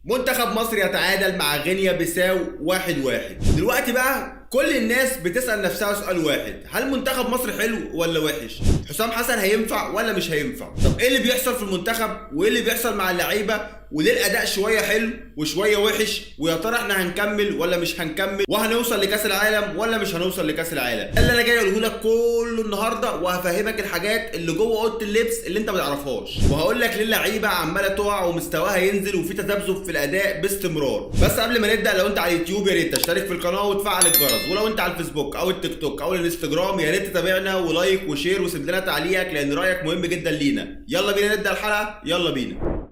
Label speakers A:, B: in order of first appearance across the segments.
A: منتخب مصر يتعادل مع غينيا بيساو 1-1. دلوقتي بقى كل الناس بتسأل نفسها سؤال واحد: هل منتخب مصر حلو ولا وحش؟ حسام حسن هينفع ولا مش هينفع؟ طب ايه اللي بيحصل في المنتخب وايه اللي بيحصل مع اللعيبه؟ وليه الاداء شويه حلو وشويه وحش؟ ويا ترى احنا هنكمل ولا مش هنكمل؟ وهنوصل لكاس العالم ولا مش هنوصل لكاس العالم؟ ده اللي انا جاي اقوله لك كله النهارده، وهفهمك الحاجات اللي جوه اوضه اللبس اللي انت ما تعرفهاش، وهقول لك ليه اللعيبه عماله تقع ومستواها ينزل وفي تذبذب في الاداء باستمرار. بس قبل ما نبدا، لو انت على اليوتيوب يا ريت تشترك في القناه وتفعل الجرس، ولو انت على الفيسبوك او التيك توك او الانستجرام يا ريت تتابعنا ولايك وشير وسيب لنا تعليقك، لان رايك مهم جدا لينا. يلا بينا نبدا الحلقه، يلا بينا.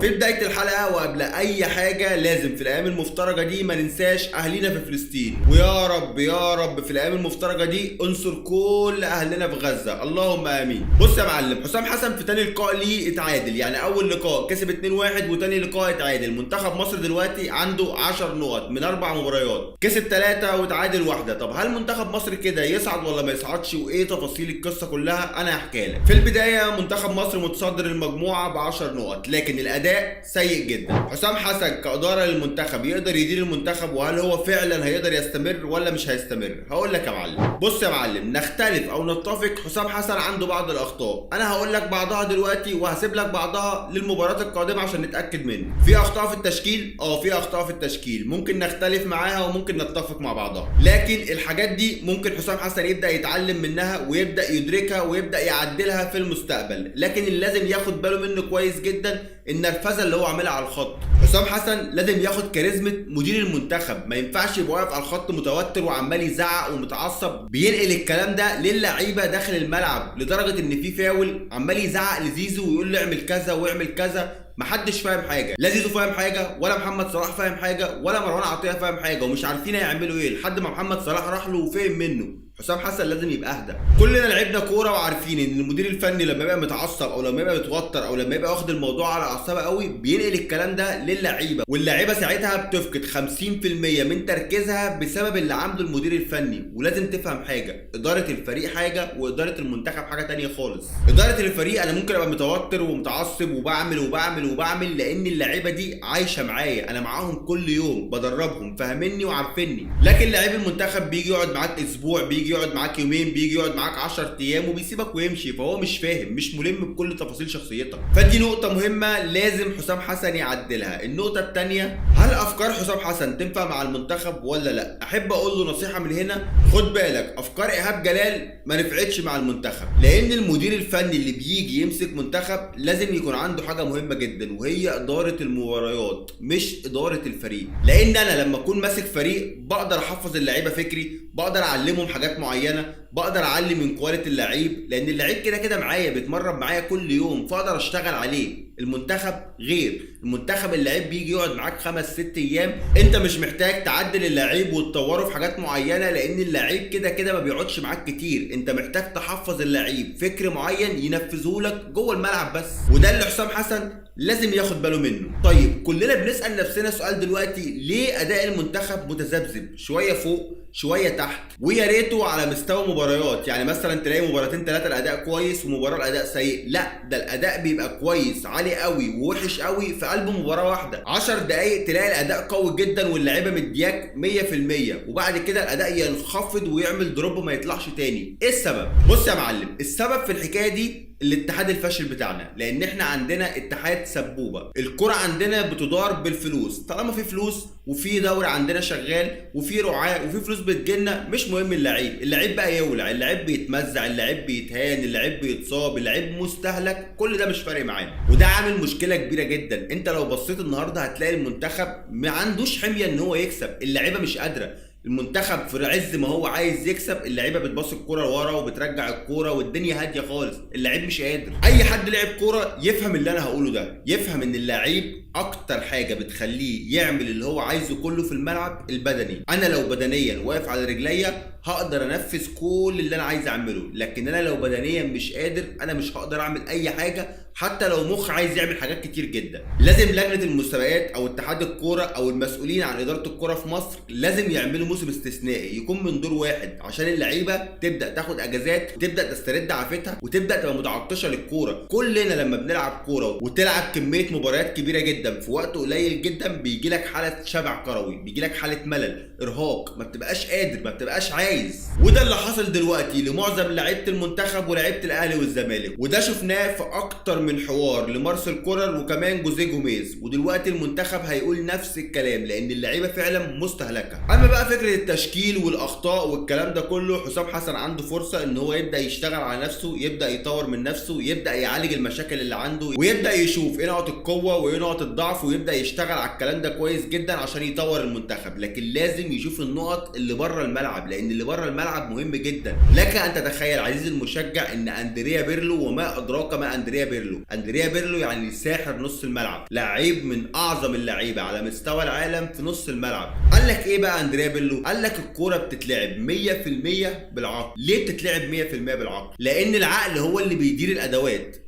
A: في بداية الحلقة وقبل أي حاجة لازم في الأيام المفترجة دي ما ننساش أهلنا في فلسطين، ويا رب يا رب في الأيام المفترجة دي انصر كل أهلنا في غزة، اللهم آمين. بص يا معلم، حسام حسن في تاني لقاء ليه اتعادل، يعني أول لقاء كسب 2-1 وتاني لقاء اتعادل. منتخب مصر دلوقتي عنده 10 نقط من 4 مباريات، كسب 3 وتعادل 1. طب هل منتخب مصر كده يصعد ولا ما يصعدش؟ وإيه تفاصيل القصة كلها أنا هحكيها لك. في البداية منتخب مصر متصدر المجموعة ب10 نقط، لكن الأداء سيء جدا. حسام حسن كإدارة للمنتخب يقدر يدير المنتخب؟ وهل هو فعلا هيقدر يستمر ولا مش هيستمر؟ هقول لك يا معلم. بص يا معلم، نختلف او نتفق، حسام حسن عنده بعض الاخطاء، انا هقول لك بعضها دلوقتي وهسيب لك بعضها للمباريات القادمه عشان نتاكد منه. في اخطاء في التشكيل، في اخطاء في التشكيل ممكن نختلف معاها وممكن نتفق مع بعضها، لكن الحاجات دي ممكن حسام حسن يبدا يتعلم منها ويبدا يدركها ويبدا يعدلها في المستقبل. لكن اللي لازم ياخد باله منه كويس جدا النرفزه اللي هو عاملها على الخط. حسام حسن لازم ياخد كاريزما مدير المنتخب، ما ينفعش يبقى واقف على الخط متوتر وعمال يزعق ومتعصب، بينقل الكلام ده للعيبه داخل الملعب، لدرجه ان في فاول عمال يزعق لزيزو ويقول له اعمل كذا واعمل كذا. محدش فاهم حاجه، لا زيزو فاهم حاجه ولا محمد صلاح فاهم حاجه ولا مروان عطيه فاهم حاجه، ومش عارفين هيعملوا ايه لحد ما محمد صلاح راح له وفهم منه. حسام حسن لازم يبقى اهدى. كلنا لعبنا كوره وعارفين ان المدير الفني لما يبقى متعصب او لما يبقى متوتر او لما يبقى واخد الموضوع على اعصابه قوي بينقل الكلام ده للعيبه، واللعيبه ساعتها بتفقد 50% من تركيزها بسبب اللي عامله المدير الفني. ولازم تفهم حاجه، اداره الفريق حاجه واداره المنتخب حاجه تانية خالص. اداره الفريق انا ممكن ابقى متوتر ومتعصب وبعمل لان اللعيبه دي عايشه معايا، انا معاهم كل يوم بدربهم فاهميني وعارفيني. لكن لعيب المنتخب بيجي يقعد معاك اسبوع، بيجي يقعد معاك يومين، بيجي يقعد معاك 10 ايام وبيسيبك ويمشي، فهو مش فاهم، مش ملم بكل تفاصيل شخصيتك. فدي نقطه مهمه لازم حسام حسن يعدلها. النقطه الثانيه، هل افكار حسام حسن تنفع مع المنتخب ولا لا؟ احب اقول له نصيحه من هنا، خد بالك افكار ايهاب جلال ما نفعتش مع المنتخب، لان المدير الفني اللي بيجي يمسك منتخب لازم يكون عنده حاجه مهمه جدا، وهي اداره المباريات مش اداره الفريق. لان انا لما اكون ماسك فريق بقدر احفظ اللعيبه فكري، بقدر اعلمهم حاجات معينه، بقدر اعلم من كواليتي اللعيب، لان اللعيب كده كده معايا بيتمرن معايا كل يوم فاقدر اشتغل عليه. المنتخب غير، المنتخب اللعيب بيجي يقعد معاك 5-6 ايام، انت مش محتاج تعدل اللعيب وتطوره في حاجات معينه، لان اللعيب كده كده ما بيقعدش معاك كتير، انت محتاج تحفظ اللعيب فكر معين ينفذه لك جوه الملعب بس. وده اللي حسام حسن لازم ياخد باله منه. طيب كلنا بنسأل نفسنا سؤال دلوقتي، ليه اداء المنتخب متذبذب شويه فوق شويه تحت؟ ويا ريته على مستوى مباريات، يعني مثلا تلاقي مباراتين 3 الاداء كويس ومباراه الاداء سيء، لا ده الاداء بيبقى كويس عالي قوي ووحش قوي في قلب مباراه واحده. 10 دقائق تلاقي الاداء قوي جدا واللعيبه مدياك 100%، وبعد كده الاداء ينخفض ويعمل دروب ما يطلعش تاني. ايه السبب؟ بص يا معلم، السبب في الحكايه دي الاتحاد الفاشل بتاعنا، لان احنا عندنا اتحاد سبوبه. الكرة عندنا بتدار بالفلوس، طالما في فلوس وفي دوري عندنا شغال وفي رعاة وفي فلوس بتجيلنا مش مهم اللعيب بقى يولع، اللعيب بيتمزع، اللعيب بيتهان، اللعيب بيتصاب، اللعيب مستهلك، كل ده مش فارق معانا، وده عامل مشكله كبيره جدا. انت لو بصيت النهارده هتلاقي المنتخب ما عندوش حميه ان هو يكسب، اللعيبه مش قادره. المنتخب في عز ما هو عايز يكسب اللعيبه بتباص الكوره لورا وبترجع الكوره والدنيا هاديه خالص، اللعيب مش قادر. اي حد لعب كوره يفهم اللي انا هقوله ده، يفهم ان اللعيب اكتر حاجه بتخليه يعمل اللي هو عايزه كله في الملعب البدني. انا لو بدنيا واقف على رجليا هقدر انفذ كل اللي انا عايز اعمله، لكن انا لو بدنيا مش قادر انا مش هقدر اعمل اي حاجه حتى لو مخ عايز يعمل حاجات كتير جدا. لازم لجنه المسابقات او اتحاد الكوره او المسؤولين عن اداره الكوره في مصر لازم يعملوا موسم استثنائي يكون من دور واحد، عشان اللعيبه تبدا تاخد اجازات وتبدا تسترد عافتها وتبدا تبقى متعطشه للكوره. كلنا لما بنلعب كوره وتلعب كميه مباريات كبيره جدا في وقت قليل جدا بيجي لك حاله شبع كروي، بيجي لك حاله ملل، ارهاق، ما بتبقاش قادر، ما بتبقاش عايز. وده اللي حصل دلوقتي لمعظم لعيبه المنتخب ولاعيبه الاهلي والزمالك، وده شفناه في اكتر من حوار لمارسيل كولر وكمان جوزيه جوميز. ودلوقتي المنتخب هيقول نفس الكلام لان اللعيبه فعلا مستهلكه. اما بقى فكره التشكيل والاخطاء والكلام ده كله، حسام حسن عنده فرصه ان هو يبدا يشتغل على نفسه، يبدا يطور من نفسه، يبدا يعالج المشاكل اللي عنده، ويبدا يشوف ايه نقط القوه وايه نقط الضعف، ويبدا يشتغل على الكلام ده كويس جدا عشان يطور المنتخب. لكن لازم يشوف النقط اللي بره الملعب، لان اللي بره الملعب مهم جدا. لك ان تتخيل عزيزي المشجع ان اندريا بيرلو، وما ادراك ما اندريا بيرلو، اندريا بيرلو يعني ساحر نص الملعب، لعيب من اعظم اللعيبه على مستوى العالم في نص الملعب. قال لك ايه بقى اندريا بيرلو؟ قال لك الكوره بتتلعب 100% بالعقل. ليه بتتلعب 100% بالعقل؟ لان العقل هو اللي بيدير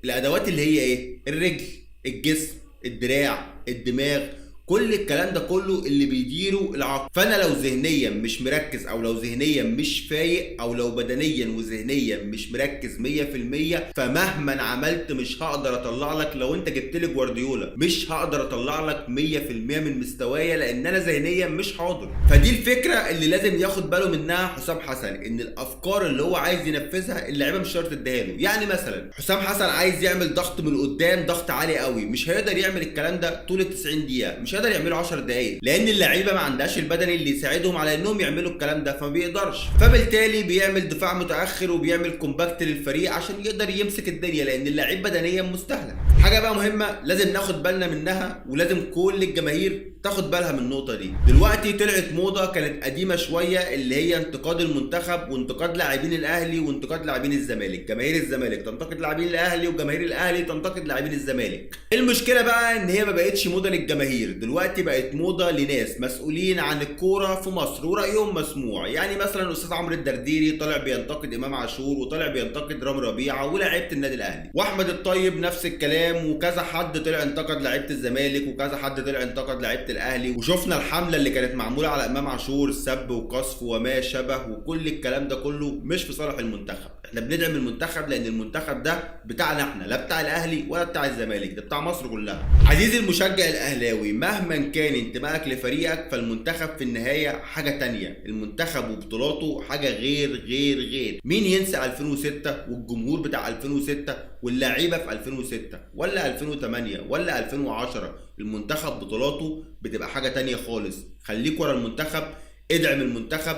A: الادوات اللي هي ايه؟ الرجل، الجسم، الدراع، الدماغ، كل الكلام ده كله اللي بيديره العقل. فانا لو ذهنيا مش مركز، او لو ذهنيا مش فايق، او لو بدنيا وذهنيا مش مركز 100%، فمهما عملت مش هقدر اطلع لك. لو انت جبت لي جوارديولا مش هقدر اطلع لك 100% من مستوايا، لان انا ذهنيا مش حاضر. فدي الفكره اللي لازم ياخد باله منها حسام حسن، ان الافكار اللي هو عايز ينفذها اللعيبه مش شرط تديها له. يعني مثلا حسام حسن عايز يعمل ضغط من قدام، ضغط عالي قوي، مش هيقدر يعمل الكلام ده طول ال 90 دقيقه، مش هيقدر يعملوا 10 دقايق، لان اللعيبه ما عندهاش البدني اللي يساعدهم على انهم يعملوا الكلام ده، فما بيقدرش. فبالتالي بيعمل دفاع متاخر وبيعمل كومباكت للفريق عشان يقدر يمسك الدنيا، لان اللعيب بدنيا مستهلك. حاجه بقى مهمه لازم ناخد بالنا منها، ولازم كل الجماهير تاخد بالها من النقطه دي. دلوقتي طلعت موضه كانت قديمه شويه، اللي هي انتقاد المنتخب وانتقاد لاعبين الاهلي وانتقاد لاعبين الزمالك. جماهير الزمالك تنتقد لاعبين الاهلي، وجماهير الاهلي تنتقد لاعبين الزمالك. المشكله بقى ان هي ما بقتش موضه للجماهير، دلوقتي بقت موضه لناس مسؤولين عن الكوره في مصر ورايهم مسموع. يعني مثلا الاستاذ عمرو الدرديري طالع بينتقد امام عاشور، وطالع بينتقد رامي ربيعه ولاعيبه النادي الاهلي، واحمد الطيب نفس الكلام، وكذا حد طلع انتقد لعيبه الزمالك، وكذا حد طلع انتقد لعيبه الاهلي. وشفنا الحمله اللي كانت معموله على امام عاشور، سب وقذف وما شبه، وكل الكلام ده كله مش في صالح المنتخب. احنا بندعم المنتخب لان المنتخب ده بتاعنا احنا، لا بتاع الاهلي ولا بتاع الزمالك، ده بتاع مصر كلها. عزيزي المشجع الاهلاوي، مهما كان انتمائك لفريقك، فالمنتخب في النهايه حاجه تانية. المنتخب وبطولاته حاجه غير. مين ينسى 2006 والجمهور بتاع 2006 واللعيبه في 2006 ولا 2008 ولا 2010؟ المنتخب بطولاته بتبقى حاجه تانية خالص. خليك ورا المنتخب، ادعم المنتخب،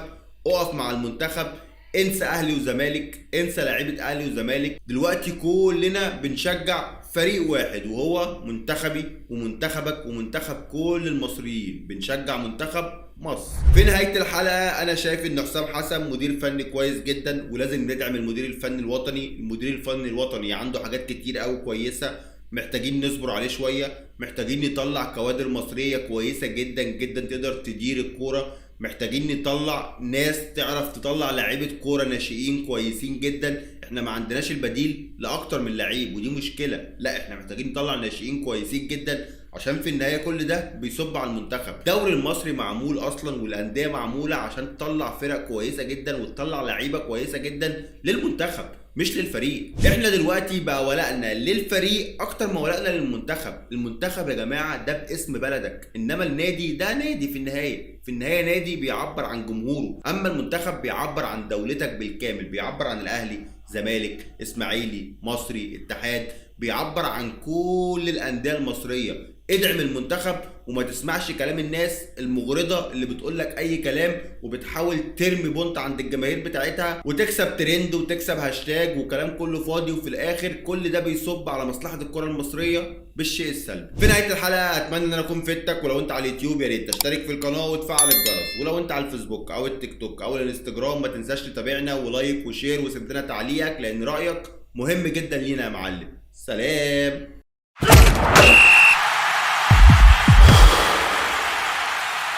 A: اقف مع المنتخب، انسى اهلي وزمالك، انسى لعيبه اهلي وزمالك. دلوقتي كلنا بنشجع فريق واحد، وهو منتخبي ومنتخبك ومنتخب كل المصريين، بنشجع منتخب مصر. في نهايه الحلقه انا شايف ان حسام حسن مدير فني كويس جدا، ولازم ندعم المدير الفني الوطني. المدير الفني الوطني عنده حاجات كتير قوي كويسه، محتاجين نصبر عليه شويه، محتاجين نطلع كوادر مصريه كويسه جدا جدا تقدر تدير الكوره، محتاجين نطلع ناس تعرف تطلع لعيبه كوره ناشئين كويسين جدا. احنا ما عندناش البديل لاكتر من لعيب، ودي مشكله. لا، احنا محتاجين نطلع ناشئين كويسين جدا، عشان في النهايه كل ده بيصب على المنتخب. الدوري المصري معمول اصلا والانديه معموله عشان تطلع فرق كويسه جدا وتطلع لعيبه كويسه جدا للمنتخب مش للفريق. احنا دلوقتي بقى ولائنا للفريق اكتر ما ولائنا للمنتخب. المنتخب يا جماعه ده باسم بلدك، انما النادي ده نادي في النهايه نادي بيعبر عن جمهوره. اما المنتخب بيعبر عن دولتك بالكامل، بيعبر عن الاهلي، زمالك، اسماعيلي، مصري، اتحاد، بيعبر عن كل الانديه المصريه. ادعم المنتخب وما تسمعش كلام الناس المغرضه اللي بتقول لك اي كلام وبتحاول ترمي بونت عند الجماهير بتاعتها وتكسب ترند وتكسب هاشتاج وكلام كله فاضي، وفي الاخر كل ده بيصب على مصلحه الكره المصريه بالشيء السلبي. في نهايه الحلقه اتمنى ان انا اكون فدتك، ولو انت على اليوتيوب يا ريت تشترك في القناه وتفعل الجرس، ولو انت على الفيسبوك او التيك توك او الانستجرام ما تنساش تتابعنا ولايك وشير وسيب لنا تعليقك، لان رايك مهم جدا لينا يا معلم. سلام.